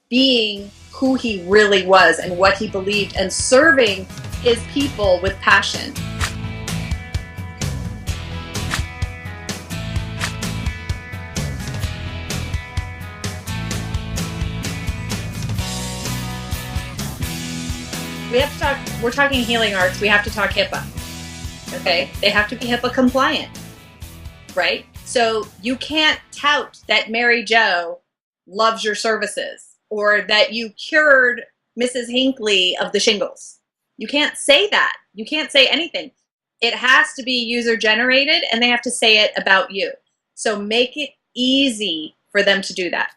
being who he really was and what he believed and serving his people with passion. We have to talk, we're talking healing arts, we have to talk HIPAA, okay? They have to be HIPAA compliant, right? So you can't tout that Mary Jo loves your services or that you cured Mrs. Hinckley of the shingles. You can't say that. You can't say anything. It has to be user generated and they have to say it about you. So make it easy for them to do that.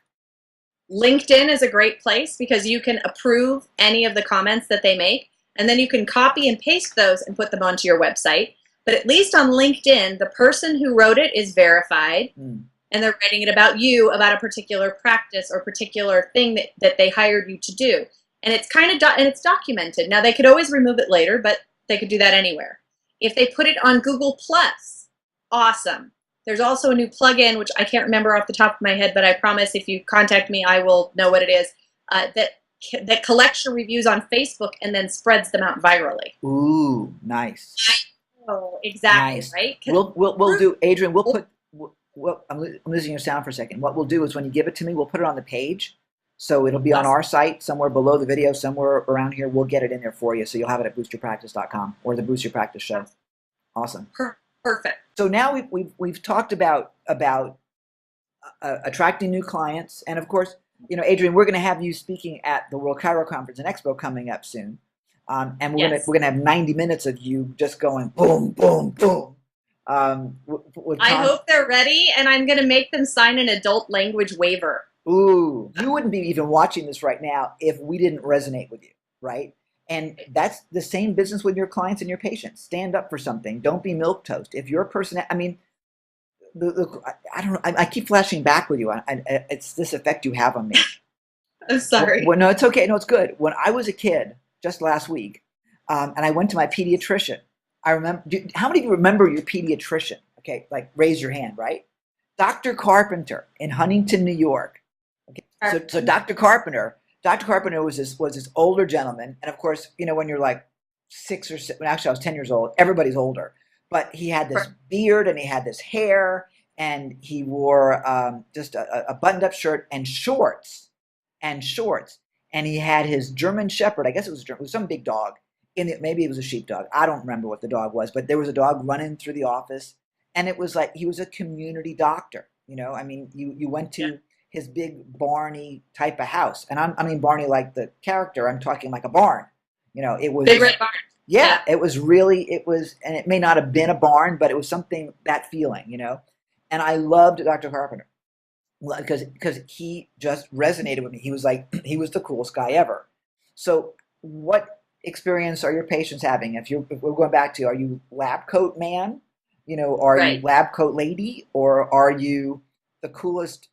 LinkedIn is a great place because you can approve any of the comments that they make, and then you can copy and paste those and put them onto your website. But at least on LinkedIn, the person who wrote it is verified, and they're writing it about you, about a particular practice or particular thing that they hired you to do. And it's kind of and it's documented. Now, they could always remove it later, but they could do that anywhere. If they put it on Google+, awesome. There's also a new plugin, which I can't remember off the top of my head, but I promise if you contact me, I will know what it is, that collects your reviews on Facebook and then spreads them out virally. Ooh, nice. I know, exactly, nice. Right? We'll do, Adrienne, I'm losing your sound for a second. What we'll do is when you give it to me, we'll put it on the page. So it'll be on our site, somewhere below the video, somewhere around here. We'll get it in there for you. So you'll have it at boostyourpractice.com or the Boost Your Practice show. Awesome. Perfect. So now we've talked about attracting new clients, and of course, you know, Adrienne, we're going to have you speaking at the World Chiro Conference and Expo coming up soon, and we're gonna have 90 minutes of you just going boom, boom, boom. I hope they're ready, and I'm going to make them sign an adult language waiver. Ooh, you wouldn't be even watching this right now if we didn't resonate with you, right? And that's the same business with your clients and your patients. Stand up for something. Don't be milquetoast. If you're a person, I mean, I don't know. I keep flashing back with you. It's this effect you have on me. I'm sorry. Well, no, it's okay. No, it's good. When I was a kid, just last week, and I went to my pediatrician, I remember. How many of you remember your pediatrician? Okay, like raise your hand, right? Dr. Carpenter in Huntington, New York. Okay, so Dr. Carpenter was this older gentleman, and of course, you know, when you're like 6 or 7, actually I was 10 years old, everybo's older, but he had this beard and he had this hair and he wore just a buttoned up shirt and shorts, and he had his German Shepherd, I guess it was some big dog, maybe it was a sheepdog, I don't remember what the dog was, but there was a dog running through the office, and it was like he was a community doctor, you know, I mean, you went to his big Barney type of house. And I mean Barney like the character, I'm talking like a barn. You know, it was Big Red Barn. Yeah, it was, and it may not have been a barn, but it was something, that feeling, you know. And I loved Dr. Carpenter because he just resonated with me. He was like, he was the coolest guy ever. So what experience are your patients having? If we're going back to, are you lab coat man? You know, are you lab coat lady? Or are you the coolest,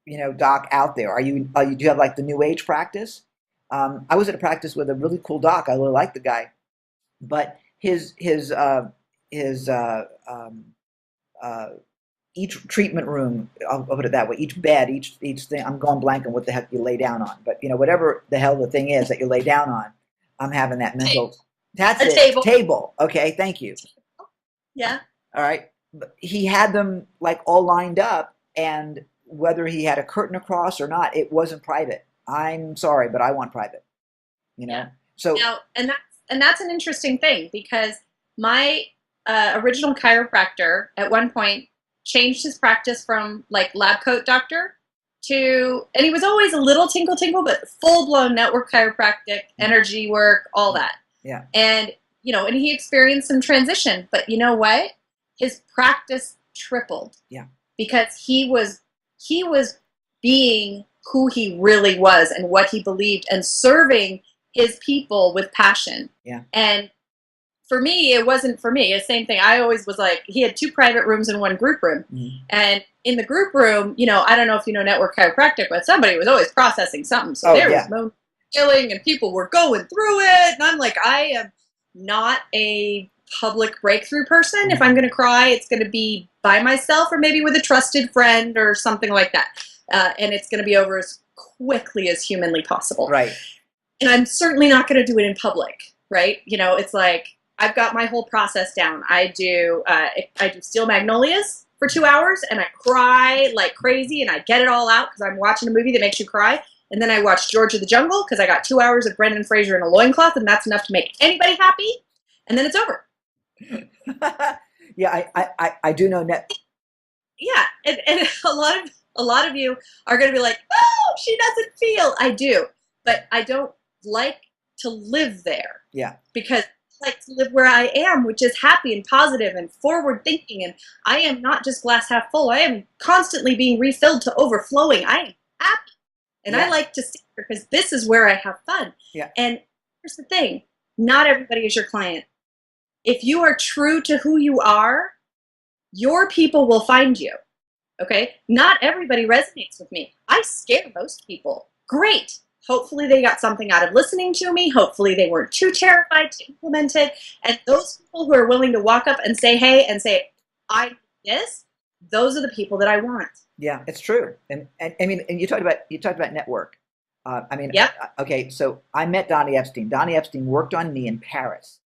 you know, doc out there? Do you have like the new age practice? I was at a practice with a really cool doc. I really liked the guy, but each treatment room, I'll put it that way, each bed, each thing, I'm going blank on what the heck you lay down on, but you know, whatever the hell the thing is that you lay down on, I'm having that mental. That's it. Table. Okay, thank you. Yeah. All right. He had them like all lined up, and whether he had a curtain across or not, it wasn't private. I'm sorry, but I want private. You know. Yeah. So now, and that's an interesting thing, because my original chiropractor at one point changed his practice from like lab coat doctor to, and he was always a little tinkle, but full blown network chiropractic, energy work, all that. Yeah. And you know, and he experienced some transition, but you know what? His practice tripled. Yeah. Because he was being who he really was and what he believed and serving his people with passion. Yeah. And for me, it wasn't for me. The same thing. I always was like, he had 2 private rooms and 1 group room. Mm-hmm. And in the group room, you know, I don't know if you know network chiropractic, but somebody was always processing something. So there was no healing and people were going through it. And I'm like, I am not a public breakthrough person. Mm-hmm. If I'm going to cry, it's going to be by myself or maybe with a trusted friend or something like that. And it's going to be over quickly as humanly possible. Right. And I'm certainly not going to do it in public, right? You know, it's like I've got my whole process down. I do Steel Magnolias for 2 hours, and I cry like crazy, and I get it all out because I'm watching a movie that makes you cry. And then I watch George of the Jungle because I got 2 hours of Brendan Fraser in a loincloth, and that's enough to make anybody happy. And then it's over. Yeah, I do know net. Yeah, and a lot of you are going to be like, oh, she doesn't feel. I do, but I don't like to live there. Yeah. Because I like to live where I am, which is happy and positive and forward thinking. And I am not just glass half full. I am constantly being refilled to overflowing. I am happy. And I like to see her because this is where I have fun. Yeah. And here's the thing. Not everybody is your client. If you are true to who you are, your people will find you. Okay? Not everybody resonates with me. I scare most people. Great. Hopefully they got something out of listening to me. Hopefully they weren't too terrified to implement it. And those people who are willing to walk up and say, hey, and say, I need this, those are the people that I want. Yeah, it's true. And I mean, and you talked about network. Okay, so I met Donnie Epstein. Donnie Epstein worked on me in Paris.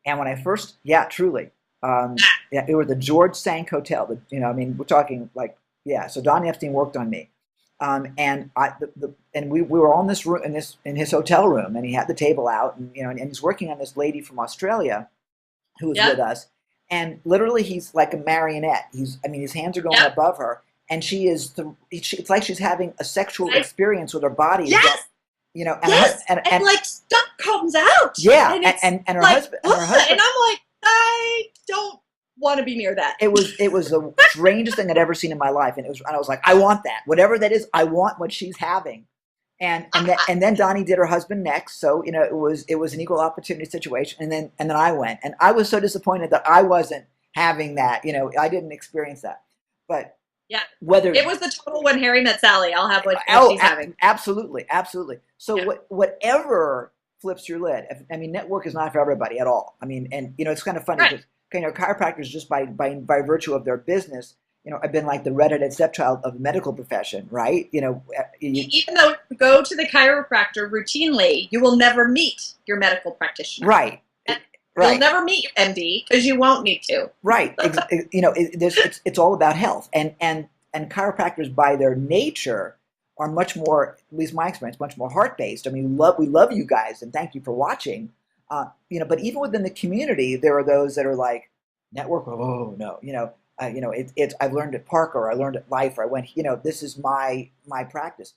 And when I first, truly, it was the George Sank Hotel. We're talking like, so Donnie Epstein worked on me. And we were on this room in his hotel room, and he had the table out, and and he's working on this lady from Australia who was with us, and literally he's like a marionette. His hands are going above her, and she is it's like she's having a sexual experience with her body. Yes. And like stuff comes out. Yeah, and her like, husband, and I'm like, I don't want to be near that. It was the strangest thing I'd ever seen in my life, and I was like, I want that, whatever that is, I want what she's having, and then Donnie did her husband next, so it was an equal opportunity situation, and then I went, and I was so disappointed that I wasn't having that, I didn't experience that, but whether it was the total when Harry met Sally, I'll have what she's having. Absolutely. So whatever flips your lid. Network is not for everybody at all. And it's kind of funny because chiropractors, just by virtue of their business, have been like the redheaded stepchild of the medical profession, right? Even though you go to the chiropractor routinely, you will never meet your medical practitioner. Right. Right. You'll never meet your MD because you won't need to. Right. It's all about health, and chiropractors by their nature are much more, at least my experience, much more heart based. We love you guys, and thank you for watching. But even within the community, there are those that are like network. Oh no, I've learned at Parker, I learned at Life, or I went. This is my practice.